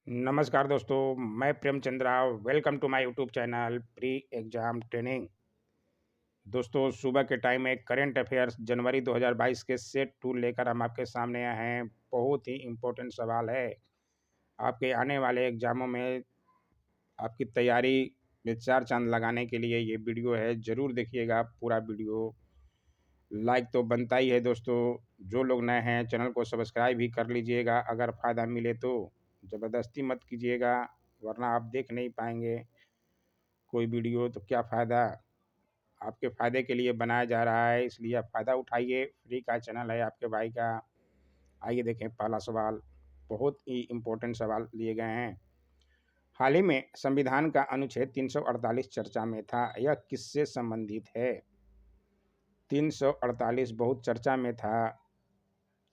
नमस्कार दोस्तों, मैं Premchandra. Welcome to my YouTube channel pre exam training. दोस्तों, सुबह के टाइम में करंट अफेयर्स जनवरी 2022 के सेट टू लेकर हम आपके सामने आए हैं। बहुत ही इम्पोर्टेंट सवाल है। आपके आने वाले एग्ज़ामों में आपकी तैयारी में चार चाँद लगाने के लिए ये वीडियो है। ज़रूर देखिएगा पूरा वीडियो। लाइक तो बनता ही है दोस्तों। जो लोग नए हैं चैनल को सब्सक्राइब भी कर लीजिएगा। अगर फ़ायदा मिले तो ज़बरदस्ती मत कीजिएगा, वरना आप देख नहीं पाएंगे कोई वीडियो तो क्या फ़ायदा। आपके फ़ायदे के लिए बनाया जा रहा है, इसलिए आप फ़ायदा उठाइए। फ्री का चैनल है आपके भाई का। आइए देखें पहला सवाल। बहुत ही इम्पोर्टेंट सवाल लिए गए हैं। हाल ही में संविधान का अनुच्छेद 348 चर्चा में था। यह किससे संबंधित है? 348 बहुत चर्चा में था।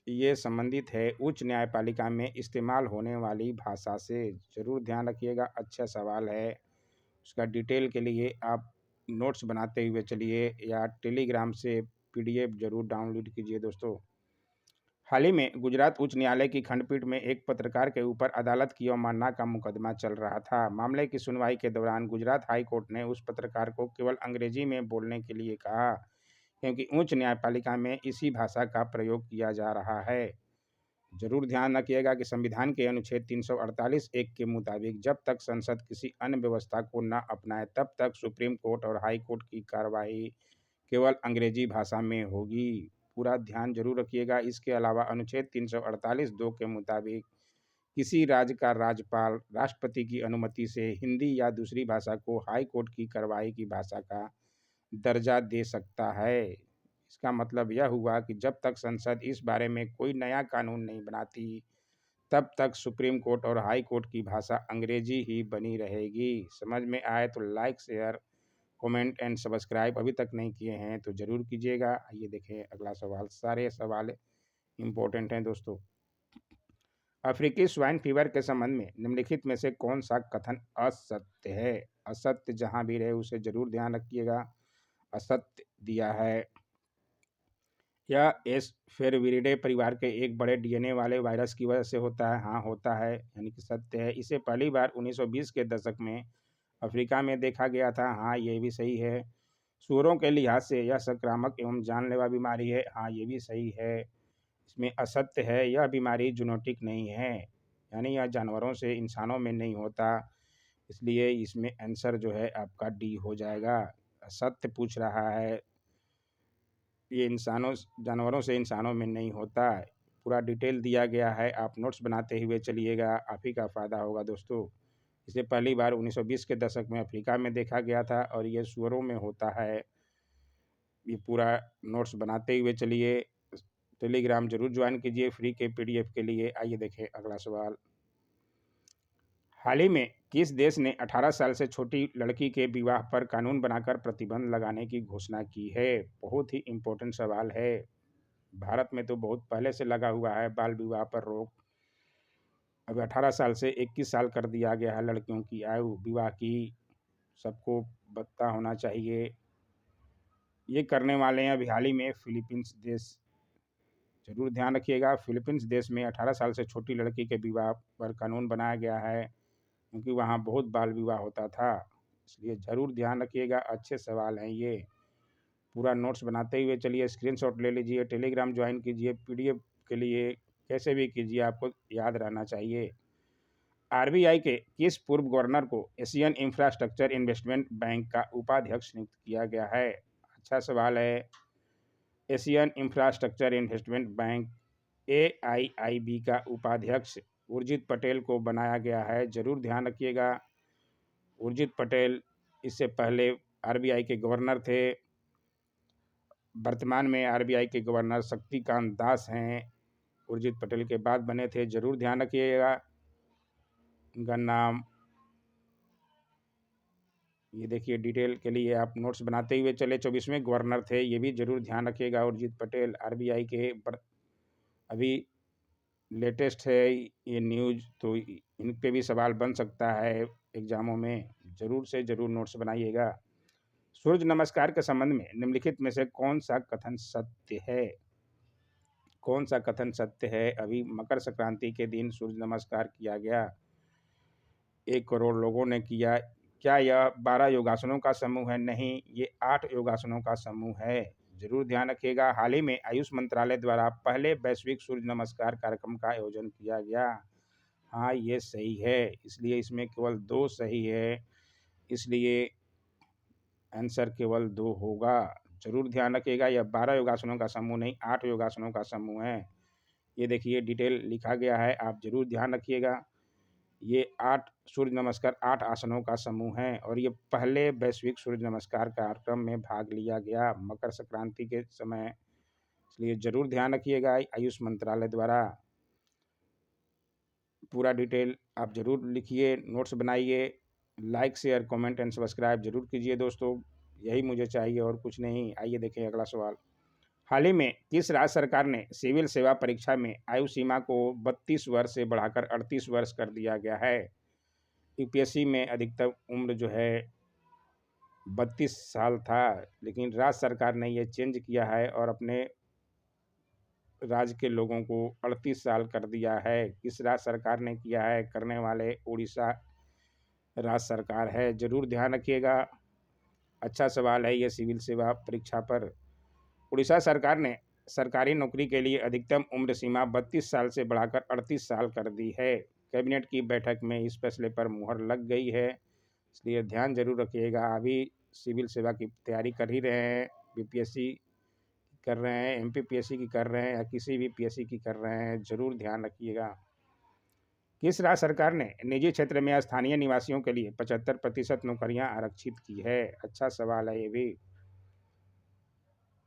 ये संबंधित है उच्च न्यायपालिका में इस्तेमाल होने वाली भाषा से। ज़रूर ध्यान रखिएगा, अच्छा सवाल है। उसका डिटेल के लिए आप नोट्स बनाते हुए चलिए या टेलीग्राम से पीडीएफ ज़रूर डाउनलोड कीजिए दोस्तों। हाल ही में गुजरात उच्च न्यायालय की खंडपीठ में एक पत्रकार के ऊपर अदालत की अवमानना का मुकदमा चल रहा था। मामले की सुनवाई के दौरान गुजरात हाई कोर्ट ने उस पत्रकार को केवल अंग्रेजी में बोलने के लिए कहा, क्योंकि उच्च न्यायपालिका में इसी भाषा का प्रयोग किया जा रहा है। जरूर ध्यान रखिएगा कि संविधान के अनुच्छेद 348 एक के मुताबिक जब तक संसद किसी अन्य व्यवस्था को न अपनाए तब तक सुप्रीम कोर्ट और हाई कोर्ट की कार्रवाई केवल अंग्रेजी भाषा में होगी। पूरा ध्यान जरूर रखिएगा। इसके अलावा अनुच्छेद 348 दो के मुताबिक किसी राज्य का राज्यपाल राष्ट्रपति की अनुमति से हिंदी या दूसरी भाषा को हाई कोर्ट की कार्रवाई की भाषा का दर्जा दे सकता है। इसका मतलब यह हुआ कि जब तक संसद इस बारे में कोई नया कानून नहीं बनाती तब तक सुप्रीम कोर्ट और हाई कोर्ट की भाषा अंग्रेजी ही बनी रहेगी। समझ में आए तो like share comment and subscribe अभी तक नहीं किए हैं तो ज़रूर कीजिएगा। आइए देखें अगला सवाल। सारे सवाल इम्पोर्टेंट हैं दोस्तों। अफ्रीकी स्वाइन फीवर के संबंध में निम्नलिखित में से कौन सा कथन असत्य है? असत्य जहां भी रहे उसे जरूर ध्यान रखिएगा। असत्य दिया है। यह एस फेरविरिडे परिवार के एक बड़े डीएनए वाले वायरस की वजह से होता है। हाँ, होता है, यानी कि सत्य है। इसे पहली बार 1920 के दशक में अफ्रीका में देखा गया था। हाँ, ये भी सही है। सूअरों के लिहाज से यह संक्रामक एवं जानलेवा बीमारी है। हाँ, ये भी सही है। इसमें असत्य है, यह बीमारी जूनोटिक नहीं है, यानी यह जानवरों से इंसानों में नहीं होता। इसलिए इसमें आंसर जो है आपका डी हो जाएगा। असत्य पूछ रहा है, ये इंसानों जानवरों से इंसानों में नहीं होता। पूरा डिटेल दिया गया है, आप नोट्स बनाते हुए चलिएगा, आप ही का फ़ायदा होगा दोस्तों। इसे पहली बार 1920 के दशक में अफ्रीका में देखा गया था और ये सूअरों में होता है। ये पूरा नोट्स बनाते हुए चलिए। टेलीग्राम जरूर ज्वाइन कीजिए फ्री के पीडीएफ के लिए। आइए देखें अगला सवाल। हाल ही में किस देश ने 18 साल से छोटी लड़की के विवाह पर कानून बनाकर प्रतिबंध लगाने की घोषणा की है? बहुत ही इम्पोर्टेंट सवाल है। भारत में तो बहुत पहले से लगा हुआ है बाल विवाह पर रोक। अब 18 साल से 21 साल कर दिया गया है लड़कियों की आयु विवाह की। सबको पता होना चाहिए। ये करने वाले हैं अभी हाल ही में फिलीपींस देश। जरूर ध्यान रखिएगा, फिलीपींस देश में 18 साल से छोटी लड़की के विवाह पर कानून बनाया गया है, क्योंकि वहाँ बहुत बाल विवाह होता था। इसलिए ज़रूर ध्यान रखिएगा। अच्छे सवाल हैं ये। पूरा नोट्स बनाते हुए चलिए, स्क्रीनशॉट ले लीजिए, टेलीग्राम ज्वाइन कीजिए। पीडीएफ के लिए कैसे भी कीजिए, आपको याद रहना चाहिए। आरबीआई के किस पूर्व गवर्नर को एशियन इंफ्रास्ट्रक्चर इन्वेस्टमेंट बैंक का उपाध्यक्ष नियुक्त किया गया है? अच्छा सवाल है। Asian infrastructure investment bank AIIB का उपाध्यक्ष उर्जित पटेल को बनाया गया है। जरूर ध्यान रखिएगा। उर्जित पटेल इससे पहले आरबीआई के गवर्नर थे। वर्तमान में आरबीआई के गवर्नर शक्तिकांत दास हैं। उर्जित पटेल के बाद बने थे। जरूर ध्यान रखिएगा उनका नाम। ये देखिए, डिटेल के लिए आप नोट्स बनाते हुए चले। 24वें गवर्नर थे, ये भी जरूर ध्यान रखिएगा। उर्जित पटेल आरबीआई के अभी लेटेस्ट है ये न्यूज़, तो इन पे भी सवाल बन सकता है एग्जामों में। जरूर से जरूर नोट्स बनाइएगा। सूर्य नमस्कार के संबंध में निम्नलिखित में से कौन सा कथन सत्य है? कौन सा कथन सत्य है? अभी मकर संक्रांति के दिन सूर्य नमस्कार किया गया। 1 करोड़ लोगों ने किया। क्या यह 12 योगासनों का समूह है? नहीं, ये 8 योगासनों का समूह है। ज़रूर ध्यान रखिएगा। हाल ही में आयुष मंत्रालय द्वारा पहले वैश्विक सूर्य नमस्कार कार्यक्रम का आयोजन किया गया। हाँ, ये सही है, इसलिए इसमें केवल 2 सही है, इसलिए आंसर केवल 2 होगा। ज़रूर ध्यान रखिएगा, यह 12 योगासनों का समूह नहीं, 8 योगासनों का समूह है। ये देखिए डिटेल लिखा गया है, आप ज़रूर ध्यान रखिएगा। ये 8 सूर्य नमस्कार 8 आसनों का समूह है और ये पहले वैश्विक सूर्य नमस्कार कार्यक्रम में भाग लिया गया मकर संक्रांति के समय, इसलिए ज़रूर ध्यान रखिएगा। आयुष मंत्रालय द्वारा पूरा डिटेल आप ज़रूर लिखिए, नोट्स बनाइए, like share comment and subscribe जरूर कीजिए दोस्तों, यही मुझे चाहिए और कुछ नहीं। आइए देखें अगला सवाल। हाल ही में किस राज्य सरकार ने सिविल सेवा परीक्षा में आयु सीमा को 32 वर्ष से बढ़ाकर 38 वर्ष कर दिया गया है? यूपीएससी में अधिकतम उम्र जो है 32 साल था, लेकिन राज्य सरकार ने ये चेंज किया है और अपने राज्य के लोगों को 38 साल कर दिया है। किस राज्य सरकार ने किया है? करने वाले उड़ीसा राज्य सरकार है। जरूर ध्यान रखिएगा, अच्छा सवाल है ये सिविल सेवा परीक्षा पर। उड़ीसा सरकार ने सरकारी नौकरी के लिए अधिकतम उम्र सीमा 32 साल से बढ़ाकर 38 साल कर दी है। कैबिनेट की बैठक में इस फैसले पर मुहर लग गई है, इसलिए ध्यान जरूर रखिएगा। अभी सिविल सेवा की तैयारी कर ही रहे हैं, बीपीएससी कर रहे हैं, एमपीपीएससी की कर रहे हैं या किसी भी पीएससी की कर रहे हैं, जरूर ध्यान रखिएगा। किस राज्य सरकार ने निजी क्षेत्र में स्थानीय निवासियों के लिए 75% नौकरियां आरक्षित की है? अच्छा सवाल है ये भी।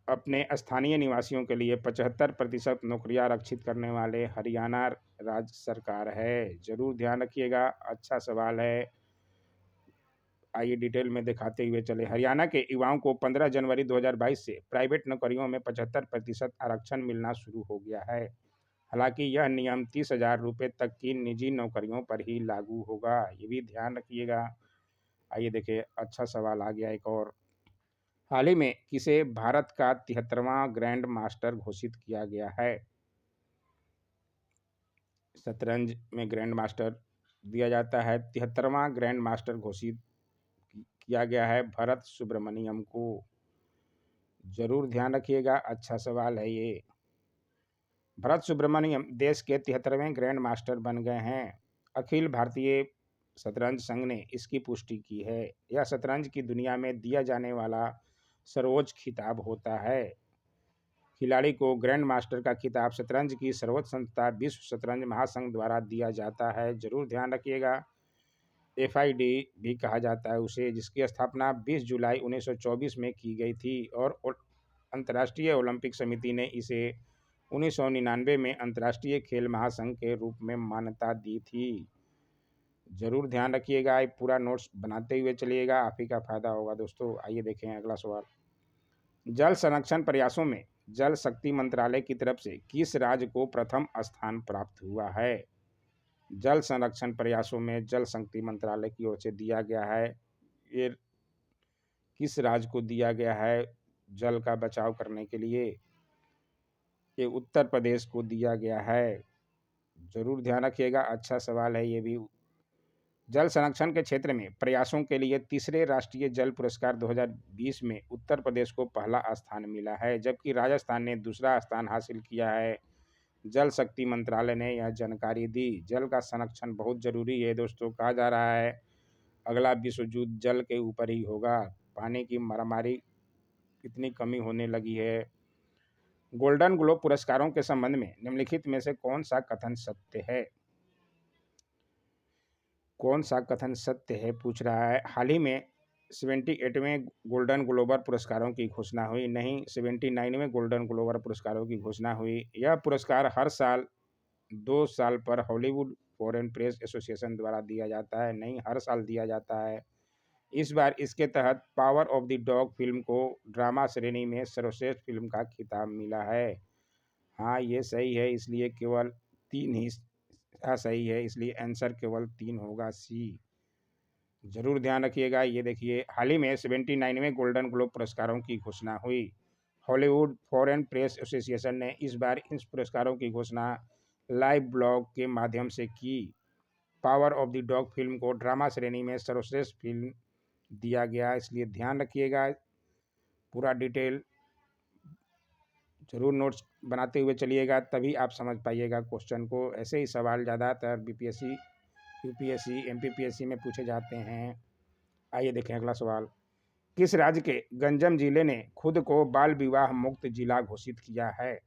अपने स्थानीय निवासियों के लिए 75% नौकरियां आरक्षित करने वाले हरियाणा राज्य सरकार है। जरूर ध्यान रखिएगा, अच्छा सवाल है। आइए डिटेल में दिखाते हुए चले। हरियाणा के युवाओं को 15 जनवरी 2022 से प्राइवेट नौकरियों में 75% आरक्षण मिलना शुरू हो गया है। हालांकि यह नियम 30,000 रुपये तक की निजी नौकरियों पर ही लागू होगा, ये भी ध्यान रखिएगा। आइए देखिए, अच्छा सवाल आ गया एक और। हाल ही में किसे भारत का 73वां ग्रैंड मास्टर घोषित किया गया है? शतरंज में ग्रैंड मास्टर दिया जाता है, 73वां ग्रैंड मास्टर घोषित किया गया है भरत सुब्रमण्यम को। जरूर ध्यान रखिएगा, अच्छा सवाल है ये। भरत सुब्रमण्यम देश के 73वें ग्रैंड मास्टर बन गए हैं। अखिल भारतीय शतरंज संघ ने इसकी पुष्टि की है। यह शतरंज की दुनिया में दिया जाने वाला सर्वोच्च खिताब होता है। खिलाड़ी को ग्रैंड मास्टर का खिताब शतरंज की सर्वोच्च संस्था विश्व शतरंज महासंघ द्वारा दिया जाता है। जरूर ध्यान रखिएगा। एफआईडी भी कहा जाता है उसे, जिसकी स्थापना 20 जुलाई 1924 में की गई थी और अंतर्राष्ट्रीय ओलंपिक समिति ने इसे 1999 में अंतर्राष्ट्रीय खेल महासंघ के रूप में मान्यता दी थी। जरूर ध्यान रखिएगा, पूरा नोट्स बनाते हुए चलिएगा, आप ही का फायदा होगा दोस्तों। आइए देखें अगला सवाल। जल संरक्षण प्रयासों में जल शक्ति मंत्रालय की तरफ से किस राज्य को प्रथम स्थान प्राप्त हुआ है? जल संरक्षण प्रयासों में जल शक्ति मंत्रालय की ओर से दिया गया है, ये किस राज्य को दिया गया है जल का बचाव करने के लिए? ये उत्तर प्रदेश को दिया गया है। जरूर ध्यान रखिएगा, अच्छा सवाल है ये भी। जल संरक्षण के क्षेत्र में प्रयासों के लिए तीसरे राष्ट्रीय जल पुरस्कार 2020 में उत्तर प्रदेश को पहला स्थान मिला है, जबकि राजस्थान ने दूसरा स्थान हासिल किया है। जल शक्ति मंत्रालय ने यह जानकारी दी। जल का संरक्षण बहुत जरूरी है दोस्तों। कहा जा रहा है अगला विश्व युद्ध जल के ऊपर ही होगा, पानी की मारामारी इतनी कमी होने लगी है। गोल्डन ग्लोब पुरस्कारों के संबंध में निम्नलिखित में से कौन सा कथन सत्य है? कौन सा कथन सत्य है पूछ रहा है। हाल ही में 78वें गोल्डन ग्लोबर पुरस्कारों की घोषणा हुई। नहीं, 79वें गोल्डन ग्लोबर पुरस्कारों की घोषणा हुई। यह पुरस्कार हर साल 2 साल पर हॉलीवुड फॉरेन प्रेस एसोसिएशन द्वारा दिया जाता है। नहीं, हर साल दिया जाता है। इस बार इसके तहत power of the dog film को ड्रामा श्रेणी में सर्वश्रेष्ठ फिल्म का खिताब मिला है। हाँ, ये सही है, इसलिए केवल 3 ही सही है, इसलिए आंसर केवल 3 होगा, सी। जरूर ध्यान रखिएगा। ये देखिए, हाल ही में 79वें गोल्डन ग्लोब पुरस्कारों की घोषणा हुई। हॉलीवुड फॉरेन प्रेस एसोसिएशन ने इस बार इन पुरस्कारों की घोषणा लाइव ब्लॉग के माध्यम से की। Power of the dog film को ड्रामा श्रेणी में सर्वश्रेष्ठ फिल्म दिया गया, इसलिए ध्यान रखिएगा। पूरा डिटेल जरूर नोट्स बनाते हुए चलिएगा, तभी आप समझ पाइएगा क्वेश्चन को। ऐसे ही सवाल ज़्यादातर बीपीएससी, यूपीएससी, एमपीपीएससी में पूछे जाते हैं। आइए देखें अगला सवाल। किस राज्य के गंजम जिले ने खुद को बाल विवाह मुक्त जिला घोषित किया है?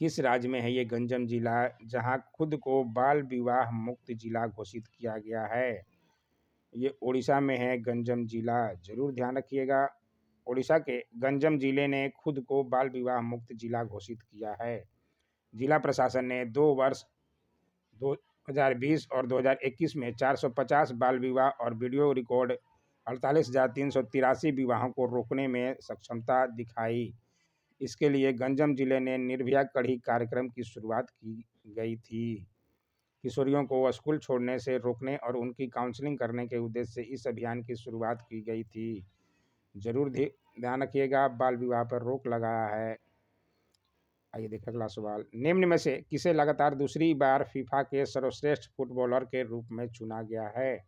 किस राज्य में है ये गंजम जिला जहां खुद को बाल विवाह मुक्त जिला घोषित किया गया है? ये उड़ीसा में है गंजम जिला, जरूर ध्यान रखिएगा। उड़ीसा के गंजम जिले ने खुद को बाल विवाह मुक्त जिला घोषित किया है। जिला प्रशासन ने 2 वर्ष 2020 और 2021 में 450 बाल विवाह और वीडियो रिकॉर्ड 48,383 विवाहों को रोकने में सक्षमता दिखाई। इसके लिए गंजम जिले ने निर्भया कड़ी कार्यक्रम की शुरुआत की गई थी। किशोरियों को स्कूल छोड़ने से रोकने और उनकी काउंसलिंग करने के उद्देश्य से इस अभियान की शुरुआत की गई थी। जरूर ध्यान रखिएगा, बाल विवाह पर रोक लगाया है। आइए देखिए अगला सवाल। निम्न में से किसे लगातार दूसरी बार फीफा के सर्वश्रेष्ठ फुटबॉलर के रूप में चुना गया है?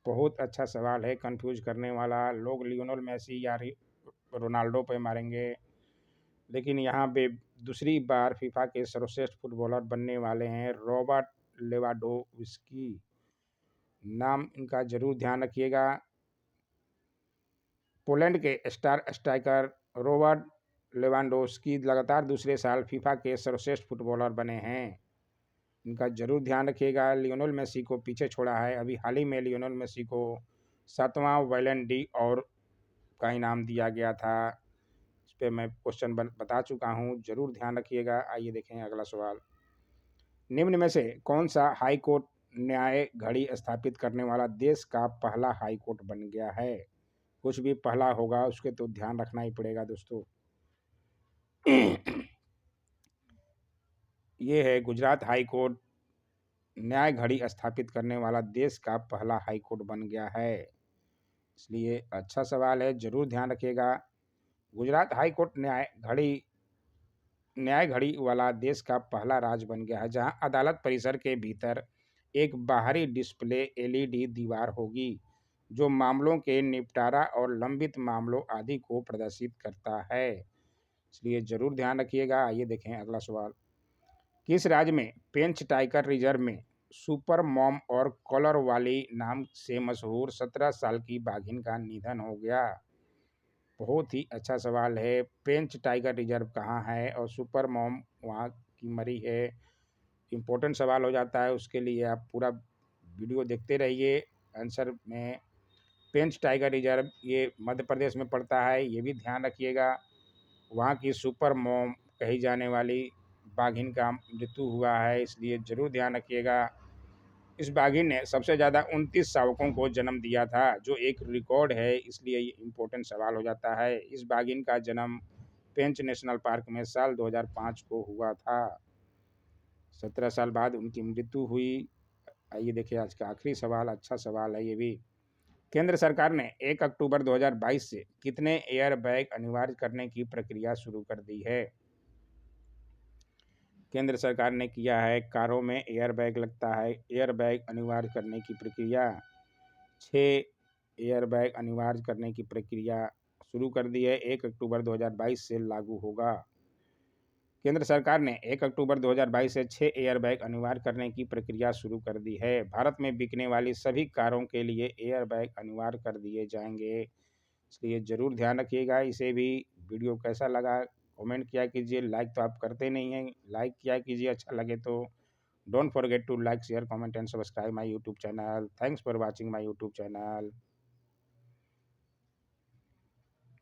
बहुत अच्छा सवाल है, कंफ्यूज करने वाला। लोग लियोनेल मेसी या रोनाल्डो पे मारेंगे, लेकिन यहाँ पे दूसरी बार फीफा के सर्वश्रेष्ठ फुटबॉलर बनने वाले हैं रॉबर्ट लेवांडोव्स्की। नाम इनका जरूर ध्यान रखिएगा। पोलैंड के स्टार स्ट्राइकर रॉबर्ट लेवांडोव्स्की लगातार दूसरे साल फीफा के सर्वश्रेष्ठ फुटबॉलर बने हैं। इनका जरूर ध्यान रखिएगा। लियोनेल मेसी को पीछे छोड़ा है। अभी हाल ही में लियोनेल मेसी को 7वां बैलन डी और का इनाम दिया गया था। इस पर मैं क्वेश्चन बता चुका हूँ, जरूर ध्यान रखिएगा। आइए देखें अगला सवाल। निम्न में से कौन सा हाई कोर्ट न्याय घड़ी स्थापित करने वाला देश का पहला हाई कोर्ट बन गया है? कुछ भी पहला होगा उसके तो ध्यान रखना ही पड़ेगा दोस्तों। ये है गुजरात हाई कोर्ट न्याय घड़ी स्थापित करने वाला देश का पहला हाई कोर्ट बन गया है, इसलिए अच्छा सवाल है, जरूर ध्यान रखिएगा। गुजरात हाई कोर्ट न्याय घड़ी वाला देश का पहला राज्य बन गया है जहां अदालत परिसर के भीतर एक बाहरी डिस्प्ले एलईडी दीवार होगी जो मामलों के निपटारा और लंबित मामलों आदि को प्रदर्शित करता है, इसलिए जरूर ध्यान रखिएगा। आइए देखें अगला सवाल। किस राज्य में पेंच टाइगर रिजर्व में सुपर मॉम और कॉलर वाली नाम से मशहूर 17 साल की बाघिन का निधन हो गया? बहुत ही अच्छा सवाल है। पेंच टाइगर रिजर्व कहाँ है और सुपर मॉम वहाँ की मरी है? इम्पोर्टेंट सवाल हो जाता है, उसके लिए आप पूरा वीडियो देखते रहिए। आंसर में पेंच टाइगर रिजर्व ये मध्य प्रदेश में पड़ता है, ये भी ध्यान रखिएगा। वहाँ की सुपर मॉम कही जाने वाली बाघिन का मृत्यु हुआ है, इसलिए जरूर ध्यान रखिएगा। इस बाघिन ने सबसे ज़्यादा 29 शावकों को जन्म दिया था, जो एक रिकॉर्ड है, इसलिए ये इम्पोर्टेंट सवाल हो जाता है। इस बाघिन का जन्म पेंच नेशनल पार्क में साल 2005 को हुआ था। 17 साल बाद उनकी मृत्यु हुई। आइए देखिए आज का आखिरी सवाल, अच्छा सवाल है ये भी। केंद्र सरकार ने 1 अक्टूबर 2022 से कितने एयर बैग अनिवार्य करने की प्रक्रिया शुरू कर दी है? केंद्र सरकार ने किया है, कारों में एयर बैग लगता है, एयर बैग अनिवार्य करने की प्रक्रिया 6 एयर बैग अनिवार्य करने की प्रक्रिया शुरू कर दी है। 1 अक्टूबर 2022 से लागू होगा। केंद्र सरकार ने 1 अक्टूबर 2022 से 6 एयर बैग अनिवार्य करने की प्रक्रिया शुरू कर दी है। भारत में बिकने वाली सभी कारों के लिए एयर बैग अनिवार्य कर दिए जाएंगे, इसलिए ज़रूर ध्यान रखिएगा। इसे भी वीडियो कैसा लगा कमेंट किया कीजिए। लाइक तो आप करते नहीं हैं, लाइक किया कीजिए, अच्छा लगे तो। Don't forget to like share comment and subscribe my YouTube channel. Thanks for watching my YouTube channel.